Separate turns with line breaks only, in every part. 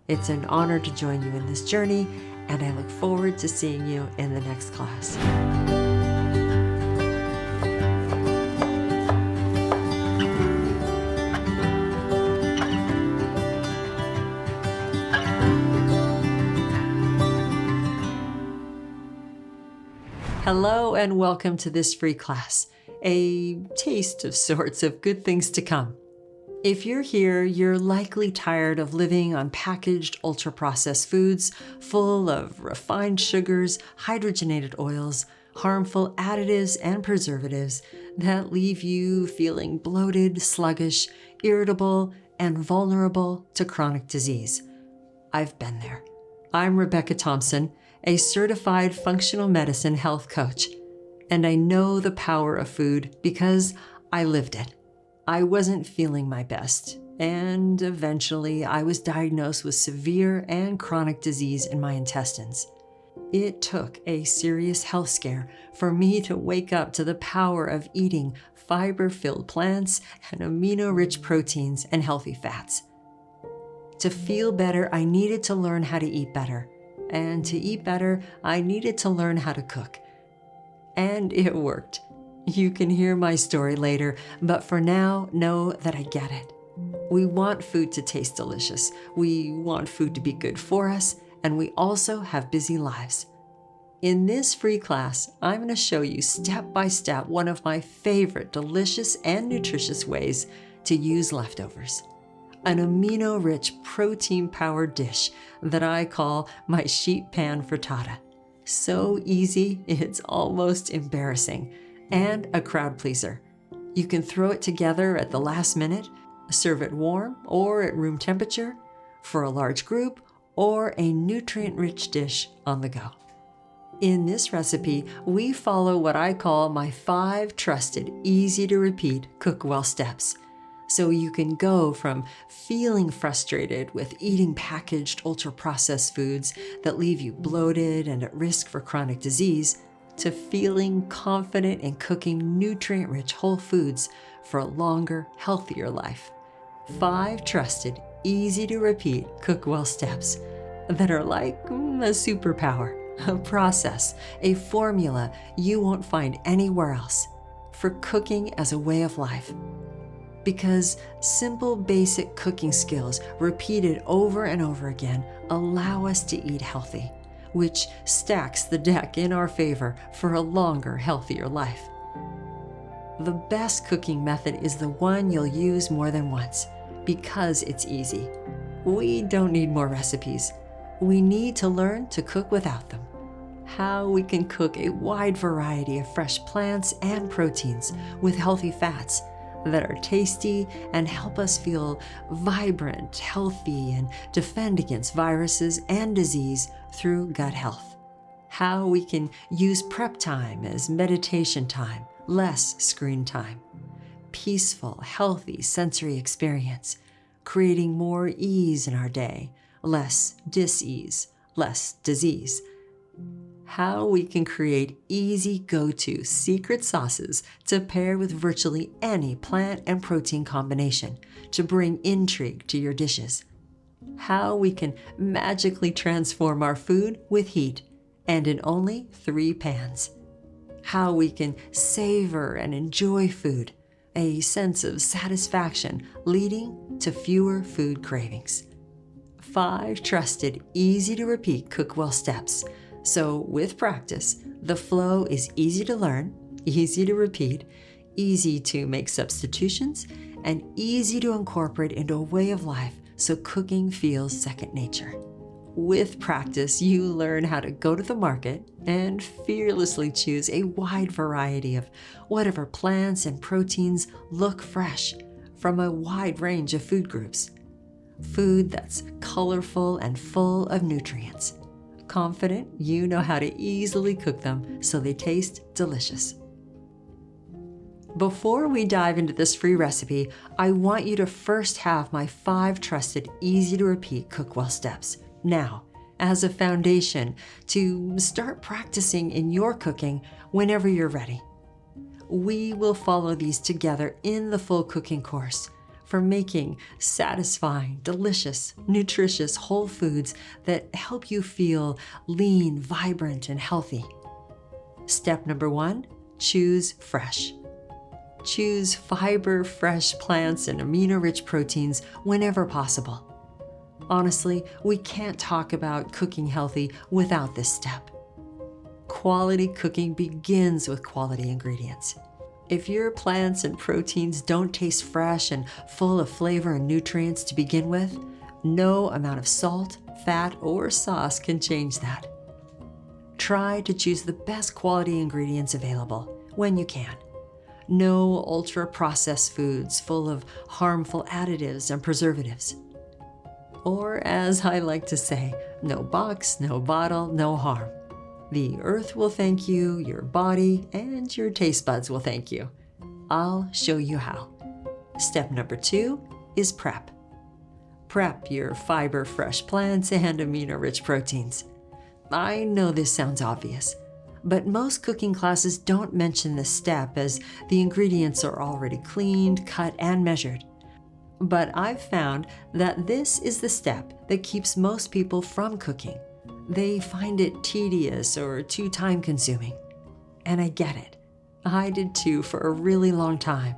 It's an honor to join you in this journey, and I look forward to seeing you in the next class. Hello and welcome to this free class, a taste of sorts of good things to come. If you're here, you're likely tired of living on packaged ultra-processed foods full of refined sugars, hydrogenated oils, harmful additives and preservatives that leave you feeling bloated, sluggish, irritable, and vulnerable to chronic disease. I've been there. I'm Rebecca Thompson, a certified functional medicine health coach, and I know the power of food because I lived it. I wasn't feeling my best, and eventually I was diagnosed with severe and chronic disease in my intestines. It took a serious health scare for me to wake up to the power of eating fiber-filled plants and amino-rich proteins and healthy fats. To feel better, I needed to learn how to eat better. And to eat better, I needed to learn how to cook. And it worked. You can hear my story later, but for now, know that I get it. We want food to taste delicious. We want food to be good for us, and we also have busy lives. In this free class, I'm going to show you step by step one of my favorite delicious and nutritious ways to use leftovers. An amino-rich, protein-powered dish that I call my Sheet Pan Frittata. So easy, it's almost embarrassing, and a crowd pleaser. You can throw it together at the last minute, serve it warm or at room temperature, for a large group, or a nutrient-rich dish on the go. In this recipe, we follow what I call my 5 trusted, easy-to-repeat cook well steps. So you can go from feeling frustrated with eating packaged ultra-processed foods that leave you bloated and at risk for chronic disease, to feeling confident in cooking nutrient-rich whole foods for a longer, healthier life. 5 trusted, easy-to-repeat cook well steps that are like a superpower, a process, a formula you won't find anywhere else for cooking as a way of life. Because simple, basic cooking skills repeated over and over again allow us to eat healthy, which stacks the deck in our favor for a longer, healthier life. The best cooking method is the one you'll use more than once, because it's easy. We don't need more recipes. We need to learn to cook without them. How we can cook a wide variety of fresh plants and proteins with healthy fats that are tasty and help us feel vibrant, healthy, and defend against viruses and disease through gut health. How we can use prep time as meditation time, less screen time. Peaceful, healthy sensory experience, creating more ease in our day, less dis-ease, less disease. How we can create easy go-to secret sauces to pair with virtually any plant and protein combination to bring intrigue to your dishes. How we can magically transform our food with heat and in only 3 pans. How we can savor and enjoy food, a sense of satisfaction leading to fewer food cravings. 5 trusted, easy-to-repeat cook well steps. So with practice, the flow is easy to learn, easy to repeat, easy to make substitutions, and easy to incorporate into a way of life so cooking feels second nature. With practice, you learn how to go to the market and fearlessly choose a wide variety of whatever plants and proteins look fresh from a wide range of food groups. Food that's colorful and full of nutrients. Confident you know how to easily cook them so they taste delicious. Before we dive into this free recipe, I want you to first have my 5 trusted, easy-to-repeat cook well steps now as a foundation to start practicing in your cooking whenever you're ready. We will follow these together in the full cooking course for making satisfying, delicious, nutritious whole foods that help you feel lean, vibrant, and healthy. Step number 1, choose fresh. Choose fiber-fresh plants and amino-rich proteins whenever possible. Honestly, we can't talk about cooking healthy without this step. Quality cooking begins with quality ingredients. If your plants and proteins don't taste fresh and full of flavor and nutrients to begin with, no amount of salt, fat, or sauce can change that. Try to choose the best quality ingredients available when you can. No ultra-processed foods full of harmful additives and preservatives. Or, as I like to say, no box, no bottle, no harm. The earth will thank you, your body, and your taste buds will thank you. I'll show you how. Step number 2 is prep. Prep your fiber-fresh plants and amino-rich proteins. I know this sounds obvious, but most cooking classes don't mention this step as the ingredients are already cleaned, cut, and measured. But I've found that this is the step that keeps most people from cooking. They find it tedious or too time-consuming. And I get it. I did too for a really long time.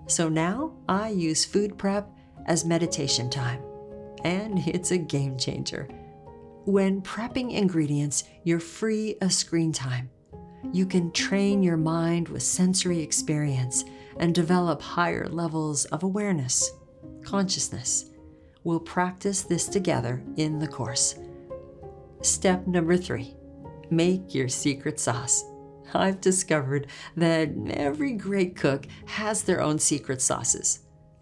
So now I use food prep as meditation time. And it's a game changer. When prepping ingredients, you're free of screen time. You can train your mind with sensory experience and develop higher levels of awareness, consciousness. We'll practice this together in the course. Step number 3, make your secret sauce. I've discovered that every great cook has their own secret sauces.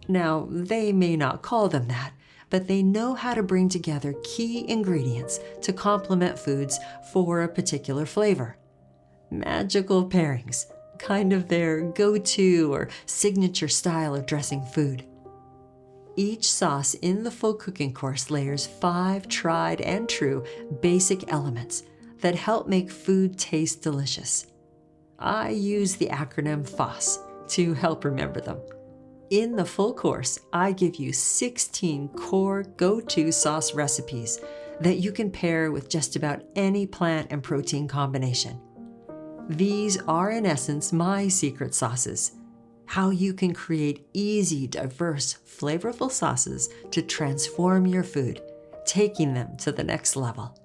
Now, they may not call them that, but they know how to bring together key ingredients to complement foods for a particular flavor. Magical pairings, kind of their go-to or signature style of dressing food. Each sauce in the full cooking course layers 5 tried and true basic elements that help make food taste delicious. I use the acronym FOSS to help remember them. In the full course, I give you 16 core go-to sauce recipes that you can pair with just about any plant and protein combination. These are, in essence, my secret sauces. How you can create easy, diverse, flavorful sauces to transform your food, taking them to the next level.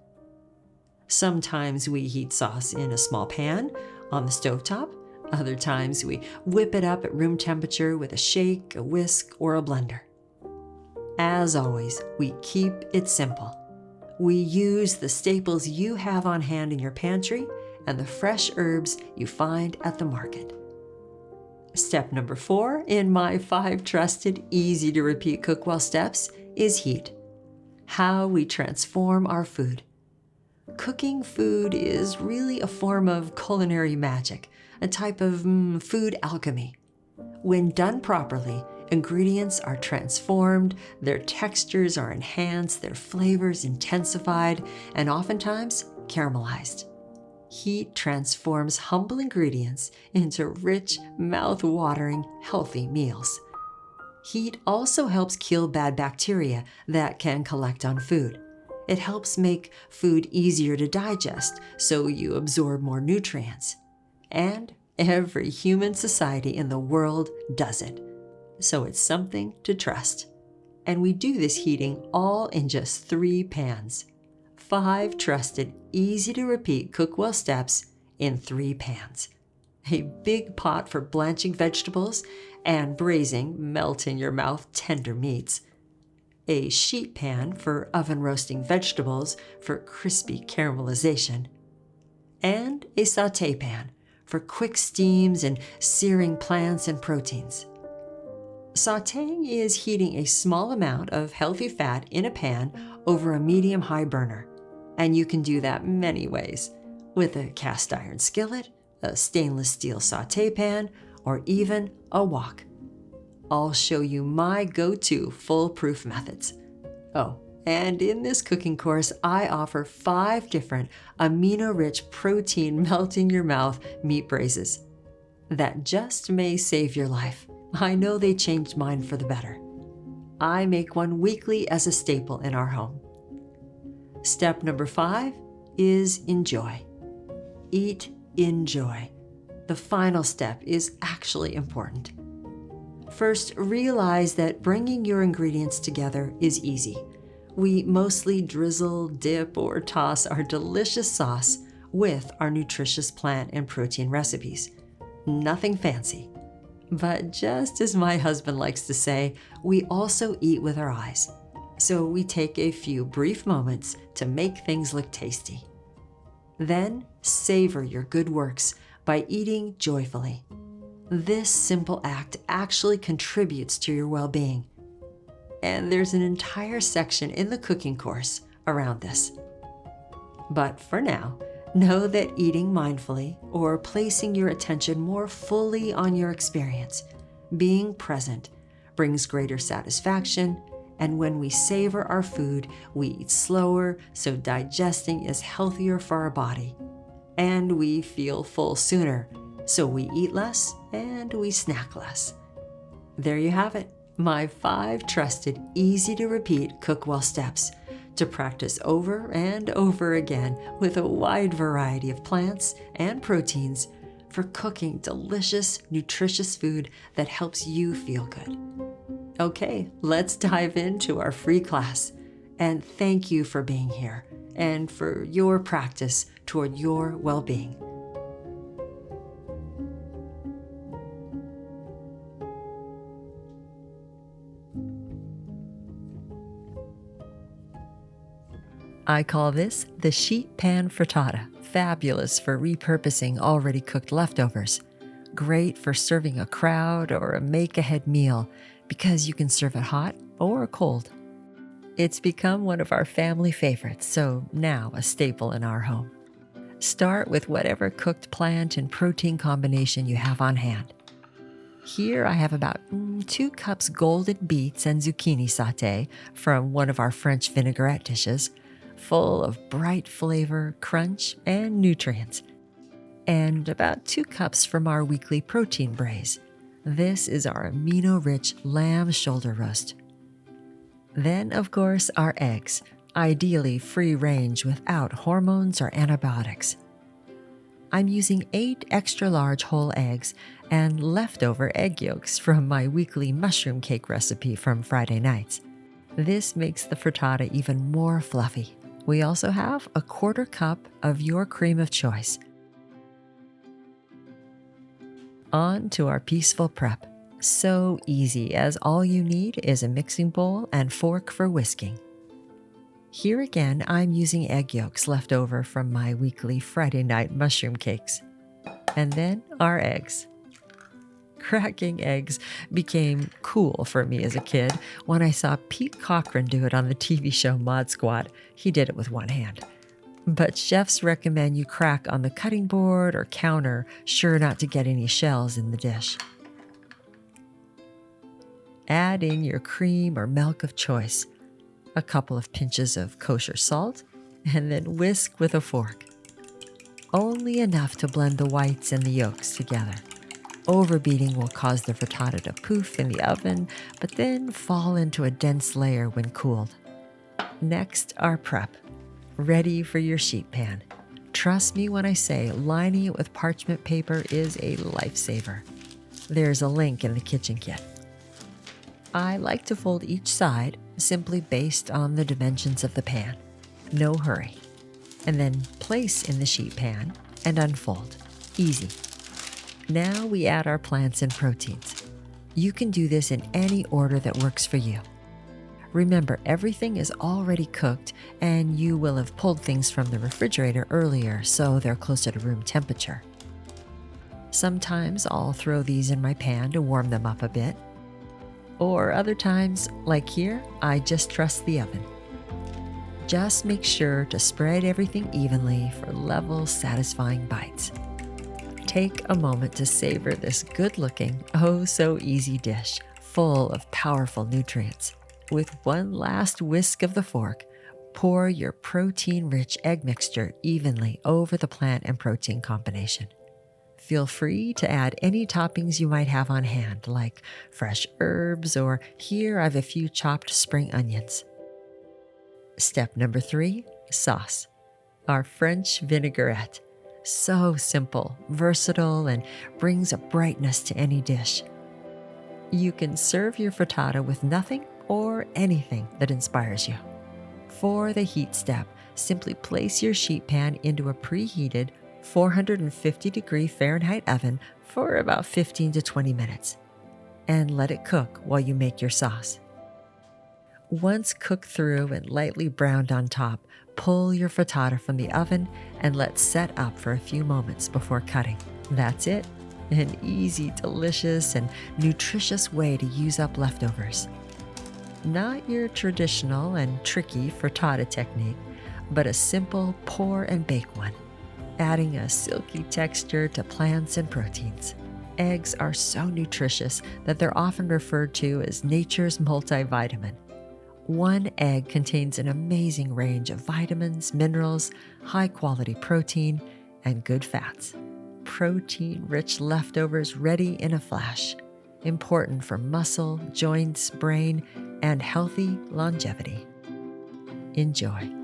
Sometimes we heat sauce in a small pan on the stovetop. Other times we whip it up at room temperature with a shake, a whisk, or a blender. As always, we keep it simple. We use the staples you have on hand in your pantry and the fresh herbs you find at the market. Step number 4 in my 5 trusted, easy-to-repeat cook well steps is heat. How we transform our food. Cooking food is really a form of culinary magic, a type of food alchemy. When done properly, ingredients are transformed, their textures are enhanced, their flavors intensified, and oftentimes caramelized. Heat transforms humble ingredients into rich, mouth-watering, healthy meals. Heat also helps kill bad bacteria that can collect on food. It helps make food easier to digest so you absorb more nutrients. And every human society in the world does it. So it's something to trust. And we do this heating all in just 3 pans. 5 trusted, easy-to-repeat cook-well steps in 3 pans. A big pot for blanching vegetables and braising melt-in-your-mouth tender meats. A sheet pan for oven roasting vegetables for crispy caramelization. And a sauté pan for quick steams and searing plants and proteins. Sautéing is heating a small amount of healthy fat in a pan over a medium-high burner. And you can do that many ways, with a cast iron skillet, a stainless steel sauté pan, or even a wok. I'll show you my go-to foolproof methods. Oh, and in this cooking course, I offer 5 different amino-rich protein melt-in-your-mouth meat braises that just may save your life. I know they changed mine for the better. I make one weekly as a staple in our home. Step number 5 is enjoy. Eat in joy. The final step is actually important. First, realize that bringing your ingredients together is easy. We mostly drizzle, dip, or toss our delicious sauce with our nutritious plant and protein recipes. Nothing fancy. But just as my husband likes to say, we also eat with our eyes. So we take a few brief moments to make things look tasty. Then savor your good works by eating joyfully. This simple act actually contributes to your well-being. And there's an entire section in the cooking course around this. But for now, know that eating mindfully, or placing your attention more fully on your experience, being present, brings greater satisfaction. And when we savor our food, we eat slower, so digesting is healthier for our body. And we feel full sooner, so we eat less and we snack less. There you have it, my 5 trusted, easy-to-repeat cook well steps to practice over and over again with a wide variety of plants and proteins for cooking delicious, nutritious food that helps you feel good. Okay, let's dive into our free class. And thank you for being here and for your practice toward your well-being. I call this the Sheet Pan Frittata, fabulous for repurposing already cooked leftovers. Great for serving a crowd or a make-ahead meal because you can serve it hot or cold. It's become one of our family favorites, so now a staple in our home. Start with whatever cooked plant and protein combination you have on hand. Here I have about 2 cups golden beets and zucchini sauté from one of our French vinaigrette dishes, full of bright flavor, crunch, and nutrients. And about 2 cups from our weekly protein braise. This is our amino-rich lamb shoulder roast. Then, of course, our eggs, ideally free-range without hormones or antibiotics. I'm using 8 extra-large whole eggs and leftover egg yolks from my weekly mushroom cake recipe from Friday nights. This makes the frittata even more fluffy. We also have a 1/4 cup of your cream of choice. On to our peaceful prep. So easy, as all you need is a mixing bowl and fork for whisking. Here again, I'm using egg yolks left over from my weekly Friday night mushroom cakes. And then our eggs. Cracking eggs became cool for me as a kid when I saw Pete Cochran do it on the TV show Mod Squad. He did it with one hand. But chefs recommend you crack on the cutting board or counter, sure not to get any shells in the dish. Add in your cream or milk of choice, a couple of pinches of kosher salt, and then whisk with a fork. Only enough to blend the whites and the yolks together. Overbeating will cause the frittata to poof in the oven, but then fall into a dense layer when cooled. Next, our prep. Ready for your sheet pan. Trust me when I say lining it with parchment paper is a lifesaver. There's a link in the kitchen kit. I like to fold each side simply based on the dimensions of the pan. No hurry. And then place in the sheet pan and unfold. Easy. Now we add our plants and proteins. You can do this in any order that works for you. Remember, everything is already cooked and you will have pulled things from the refrigerator earlier, so they're closer to room temperature. Sometimes I'll throw these in my pan to warm them up a bit. Or other times, like here, I just trust the oven. Just make sure to spread everything evenly for level, satisfying bites. Take a moment to savor this good-looking, oh-so-easy dish full of powerful nutrients. With one last whisk of the fork, pour your protein-rich egg mixture evenly over the plant and protein combination. feel free to add any toppings you might have on hand, like fresh herbs, or here I've a few chopped spring onions. Step number 3, sauce. Our French vinaigrette. So simple, versatile, and brings a brightness to any dish. You can serve your frittata with nothing or anything that inspires you. For the heat step, simply place your sheet pan into a preheated 450-degree Fahrenheit oven for about 15 to 20 minutes, and let it cook while you make your sauce. Once cooked through and lightly browned on top, pull your frittata from the oven and let set up for a few moments before cutting. That's it. An easy, delicious, and nutritious way to use up leftovers. Not your traditional and tricky frittata technique, but a simple pour and bake one, adding a silky texture to plants and proteins. Eggs are so nutritious that they're often referred to as nature's multivitamin. One egg contains an amazing range of vitamins, minerals, high-quality protein, and good fats. Protein-rich leftovers ready in a flash. Important for muscle, joints, brain, and healthy longevity. Enjoy.